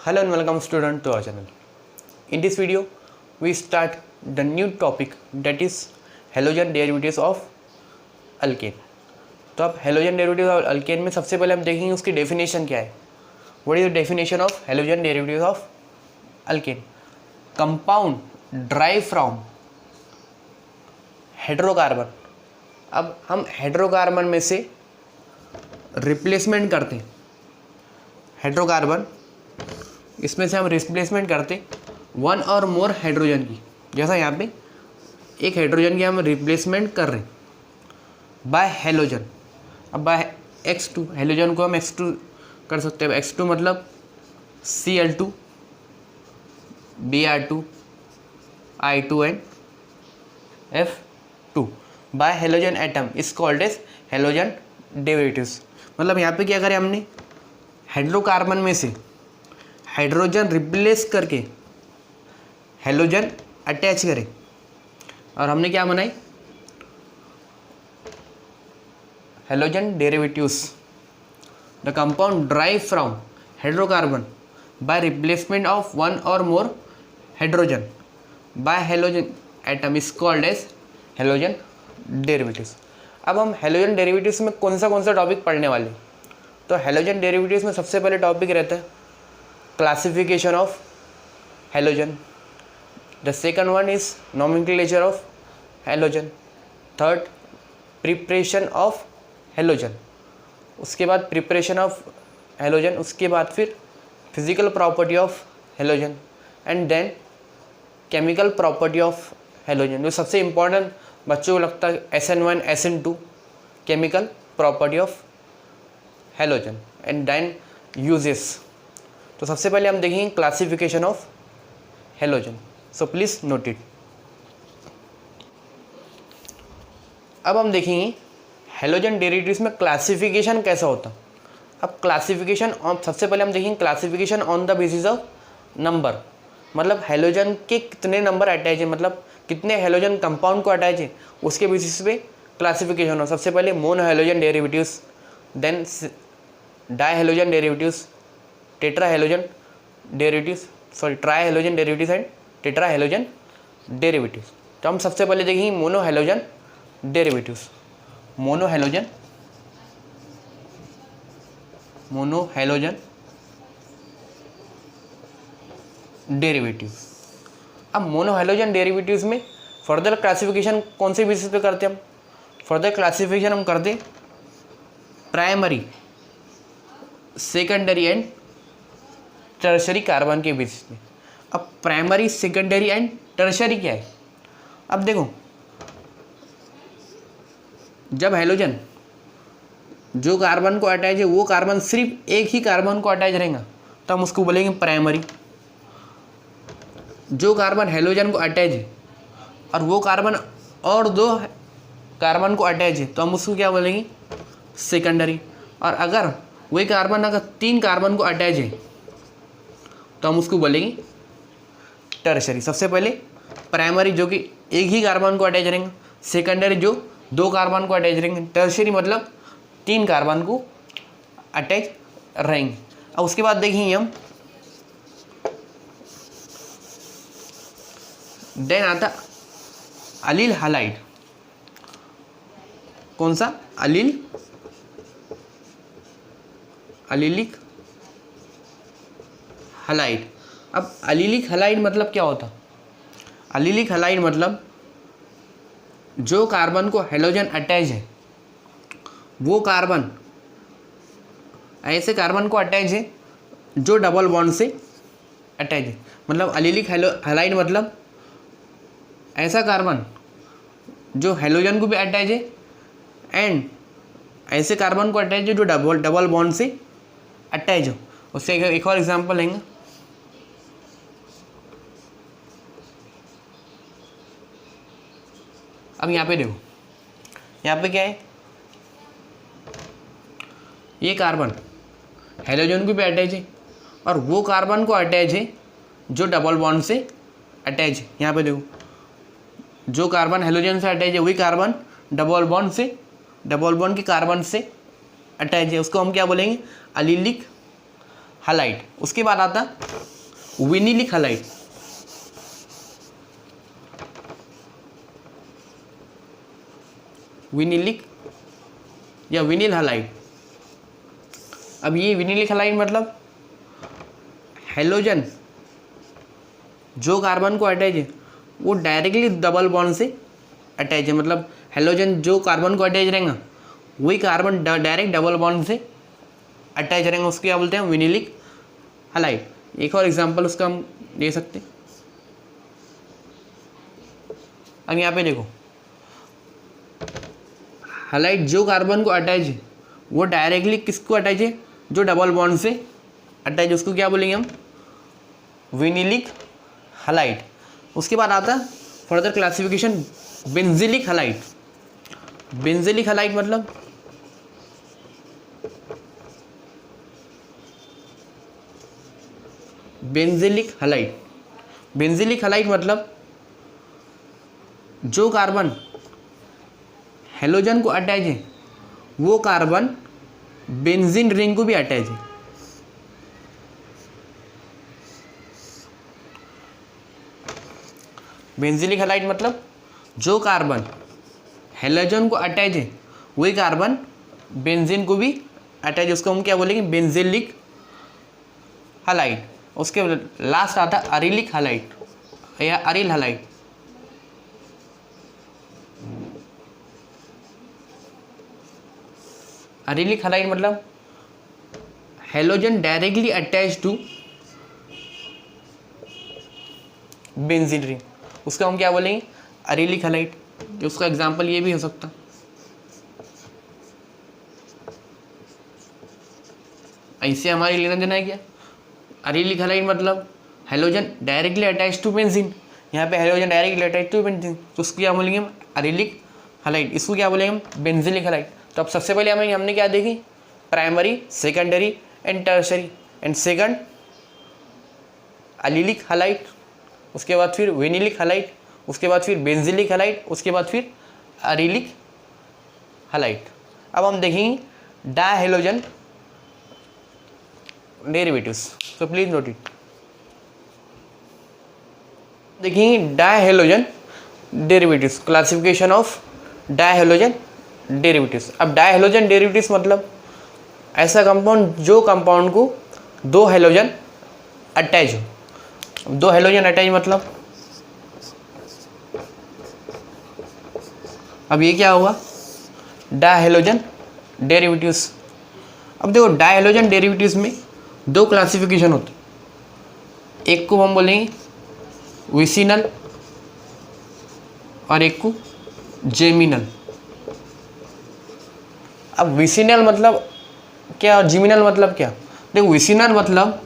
Hello and welcome student to our channel. In this video, we start the new topic that is halogen derivatives of alkane. तो अब halogen derivatives of alkane में सबसे पहले हम देखेंगे उसकी definition क्या है. What is the definition of halogen derivatives of alkane? Compound derived from hydrocarbon. अब हम हाइड्रोकार्बन में से रिप्लेसमेंट करते हैं. हाइड्रोकार्बन इसमें से हम रिप्लेसमेंट करते वन और मोर हाइड्रोजन की. जैसा यहाँ पे एक हाइड्रोजन की हम रिप्लेसमेंट कर रहे हैं बाय हेलोजन. अब बाय X2 हेलोजन को हम X2 कर सकते हैं. X2 मतलब Cl2 Br2 I2 and F2 by halogen atom is called as halogen derivatives. मतलब यहाँ पे क्या करें हमने हाइड्रोकार्बन में से हाइड्रोजन रिप्लेस करके हेलोजन अटैच करें और हमने क्या बनाई halogen derivatives. The compound derived from hydrocarbon by replacement of one or more hydrogen by halogen atom is called as halogen derivatives. अब हम हेलोजन डेरिवेटिव्स में कौन सा टॉपिक पढ़ने वाले. तो हेलोजन डेरिवेटिव्स में सबसे पहले टॉपिक रहता है classification of halogen. The second one is nomenclature of halogen. Third preparation of halogen. उसके बाद प्रिपरेशन ऑफ हेलोजन. उसके बाद फिर physical property of halogen and then chemical property of halogen. जो सबसे इम्पॉर्टेंट बच्चों को लगता है SN1 SN2 chemical property of halogen and then uses. तो सबसे पहले हम देखेंगे classification of halogen. So please note it. अब हम देखेंगे हेलोजन डेरिवेटिव्स में क्लासिफिकेशन कैसा होता. अब क्लासिफिकेशन सबसे पहले हम देखेंगे classification on the basis of number. मतलब हेलोजन के कितने नंबर अटैच है, मतलब कितने हेलोजन कंपाउंड को अटैच है उसके बेसिस पे क्लासिफिकेशन हो. सबसे पहले mono halogen derivatives, then di halogen derivatives, tetra halogen derivatives, tri halogen derivatives and tetra halogen derivatives. तो हम सबसे पहले देखेंगे mono halogen derivatives. Mono halogen derivatives. अब मोनो हेलोजन डेरिवेटिव्स में फर्दर क्लासिफिकेशन कौन से बेसिस पे करते हैं हम. फर्दर क्लासिफिकेशन हम करते primary, secondary and tertiary carbon के बेसिस पे. अब प्राइमरी, सेकेंडरी एंड टर्शरी क्या है. अब देखो जब हेलोजन जो कार्बन को अटैच है वो कार्बन सिर्फ एक ही कार्बन को अटैच रहेगा तो हम उसको बोलेंगे प्राइमरी. जो कार्बन हेलोजन को अटैच है और वो कार्बन और दो कार्बन को अटैच है तो हम उसको क्या बोलेंगे सेकेंडरी. और अगर वही कार्बन अगर तीन कार्बन को अटैच है तो हम उसको बोलेंगे टर्शरी. सबसे पहले प्राइमरी जो कि एक ही कार्बन को अटैच रहेंगे, सेकेंडरी जो दो कार्बन को अटैच रहेंगे, टर्शरी मतलब तीन कार्बन को अटैच रहेंगे. अब उसके बाद देखेंगे हम देन आता अलील हालाइड. कौन सा अलीलिक हलाइड. अब अलीलिक हलाइड मतलब क्या होता. अलीलिक हलाइड मतलब जो कार्बन को हेलोजन अटैच है वो कार्बन ऐसे कार्बन को अटैच है जो डबल बॉन्ड से अटैच है. मतलब अलीलिक हलाइड मतलब ऐसा कार्बन जो हेलोजन को भी अटैच है एंड ऐसे कार्बन को अटैच है जो डबल बॉन्ड से अटैच हो. उससे एक और एग्जांपल लेंगे. अब यहाँ पे देखो, यहाँ पे क्या है, ये कार्बन हेलोजन को भी अटैच है और वो कार्बन को अटैच है जो डबल बॉन्ड से अटैच है. यहाँ पे देखो जो कार्बन हेलोजन से अटैच है वही कार्बन डबल बॉन्ड के कार्बन से अटैच है उसको हम क्या बोलेंगे अलीलिक हलाइड। उसके बाद आता विनिलिक हलाइड। विनिलिक या विनिल हलाइड। अब ये विनिलिक हलाइड मतलब हेलोजन जो कार्बन को अटैच है वो डायरेक्टली डबल बॉन्ड से अटैच है, मतलब हेलोजन जो कार्बन को अटैच रहेगा वही कार्बन डायरेक्ट डबल बॉन्ड से अटैच रहेंगे, उसको क्या बोलते हैं, विनिलिक हलाइड। एक और एग्जांपल उसका हम दे सकते हैं। अब यहाँ पे देखो हलाइड जो कार्बन को अटैच है वो डायरेक्टली किसको अटैच है, जो डबल बॉन्ड से अटैच, उसको क्या बोलेंगे हम, विनिलिक हलाइड। उसके बाद आता है further classification benzylic halide. Benzylic halide मतलब बेंजिलिक हलाइड। बेंजिलिक हलाइड मतलब जो कार्बन हेलोजन को अटैच है वो कार्बन बेंजीन रिंग को भी अटैच है। बेंजिलिक हलाइड मतलब जो कार्बन हेलोजन को अटैच है वही कार्बन बेंजीन को भी अटैच, उसको हम क्या बोलेंगे, बेंजिलिक हलाइड। उसके लास्ट आता है अरिलिक हलाइड या अरिल हलाइड। अरिलिक हलाइड मतलब halogen directly attach to benzene ring, उसका हम क्या बोलेंगे, अरिलिक हलाइड। उसका एग्जांपल ये भी हो सकता, ऐसे हमारी लेना देना है क्या। अरिलिक हलाइड मतलब halogen directly attach to benzene, यहाँ पे halogen directly attach to benzene, तो उसको क्या बोलेंगे हम, अरिलिक हलाइड। इसको क्या बोलेंगे हम, बेंजिलिक हलाइड। तो अब सबसे पहले हमने क्या देखी, primary, secondary and tertiary, and second allylic halide, उसके बाद फिर विनिलिक हलाइड, उसके बाद फिर बेंजिलिक हलाइड, उसके बाद फिर अरिलिक हलाइड। अब हम देखेंगे dihalogen derivatives, so please note it. देखेंगे dihalogen derivatives, classification of dihalogen derivatives. अब डायहेलोजन डेरिवेटिव्स मतलब ऐसा कंपाउंड जो कंपाउंड को दो हेलोजन अटैच हो। दो हेलोजन अटैच मतलब अब ये क्या हुआ, डायहेलोजन डेरिवेटिव्स। अब देखो डायहेलोजन डेरिवेटिव्स में दो क्लासिफिकेशन होते, एक को हम बोलेंगे विसिनल और एक को जेमिनल। अब विसिनल मतलब क्या और जिमिनल मतलब क्या, देखो विसिनल मतलब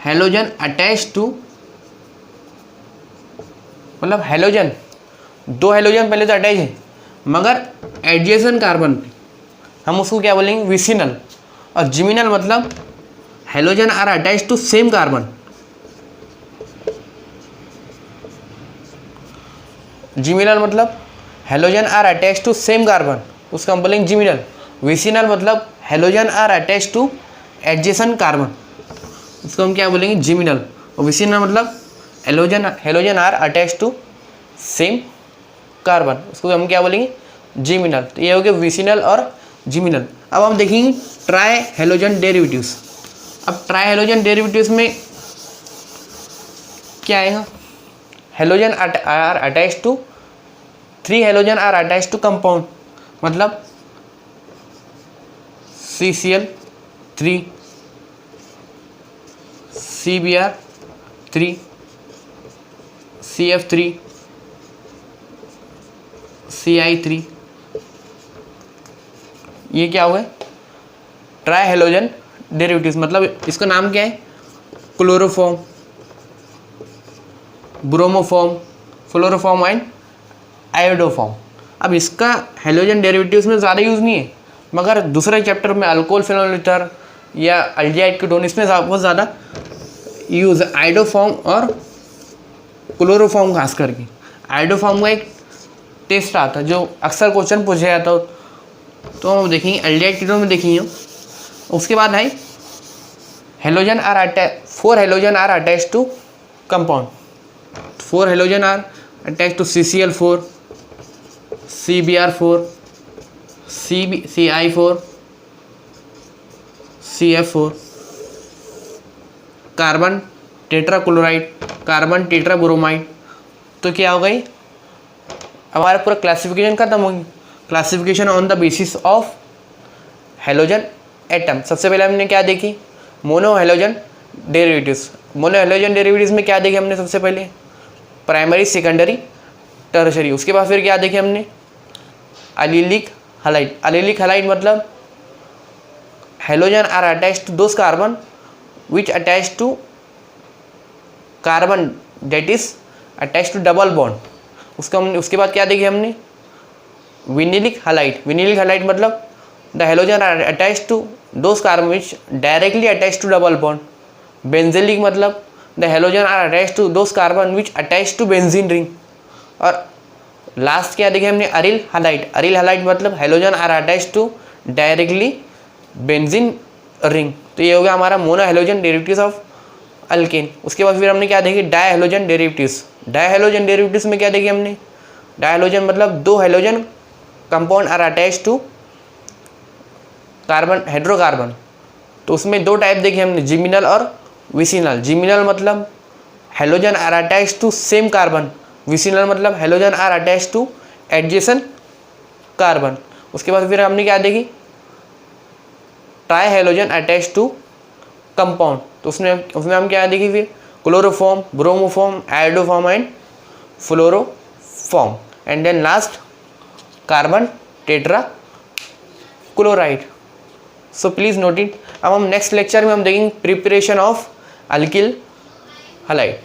हेलोजन अटैच टू, मतलब हेलोजन दो हेलोजन पहले तो अटैच है मगर एडजेसेंट कार्बन पे, हम उसको क्या बोलेंगे, विसिनल। और जिमिनल मतलब halogen are attach to same carbon. Geminal मतलब halogen are attach to same carbon, उसका हम बोलेंगे जिमिनल। विसिनल मतलब halogen are attach to adjacent carbon, उसको हम क्या बोलेंगे, जिमिनल। और विसिनल मतलब halogen are attach to same carbon, उसको हम क्या बोलेंगे, जिमिनल। तो ये हो गया विसिनल और जिमिनल। अब हम देखेंगे ट्राई हेलोजन डेरिवेटिव्स। अब ट्राई हेलोजन डेरिवेटिव्स में क्या आएगा, halogen are attach to, three halogen are attach to compound, मतलब CCl3, CBr3, CF3, CI3। ये क्या हुआ, ट्राई हेलोजन डेरिवेटिव्स। मतलब इसका नाम क्या है, क्लोरोफॉर्म, ब्रोमोफॉर्म, फ्लोरोफॉर्म एंड आयोडोफॉर्म। अब इसका हेलोजन डेरिवेटिव्स में ज़्यादा यूज़ नहीं है, मगर दूसरे चैप्टर में अल्कोहल फेनोल ईथर या अल्डिहाइड कीटोन, इसमें बहुत ज़्यादा यूज़ है, आयोडोफॉर्म और क्लोरोफॉर्म खास करके। आयोडोफॉर्म का एक टेस्ट आता है जो अक्सर क्वेश्चन पूछा जाता है, तो हम देखेंगे एल्डिहाइड कीटोन में देखेंगे। उसके बाद है halogen are attach, 4 halogen are attach to compound, 4 halogen are attach to CCl4, CBr4, CI4, CF4, carbon tetrachloride, carbon tetrabromide. तो क्या हो गई, हमारा पूरा क्लासिफिकेशन खत्म होगी। Classification on the basis of halogen atom. सबसे पहले हमने क्या देखी, mono halogen derivatives. Mono halogen derivatives में क्या देखे हमने, सबसे पहले प्राइमरी, सेकेंडरी, टर्शरी। उसके बाद फिर क्या देखे हमने, एलिलिक हैलाइड। एलिलिक हैलाइड मतलब halogen are attached to those carbon which attached to carbon that is attached to double bond. उसके बाद क्या देखे हमने, विनिलिक हैलाइड। विनिलिक हैलाइड मतलब the halogen are attached to those carbon which directly attached to double bond. Benzylic मतलब the halogen are attached to those carbon which attached to benzene ring. और last क्या देखे हमने, aryl halide. Aril halide मतलब halogen are attached to directly benzene ring. तो ये हो गया हमारा mono halogen derivatives of alkane. उसके बाद फिर हमने क्या देखी, di halogen derivatives. Di halogen derivatives में क्या देखी हमने, डाई हेलोजन मतलब 2 halogen compound are attached to carbon, hydrocarbon. तो उसमें 2 टाइप देखे हमने, जिमिनल और विसिनल। जिमिनल मतलब halogen are attached to same carbon, vicinal मतलब halogen are attached to adjacent carbon. उसके बाद फिर हमने क्या देखी, tri halogen attached to compound. तो उसमें हम क्या देखी फिर, chloroform, bromoform, iodoform and fluoroform. And then last carbon tetrachloride. So please note it. अब हम नेक्स्ट लेक्चर में हम देखेंगे प्रिपरेशन ऑफ अल्किल हैलाइड।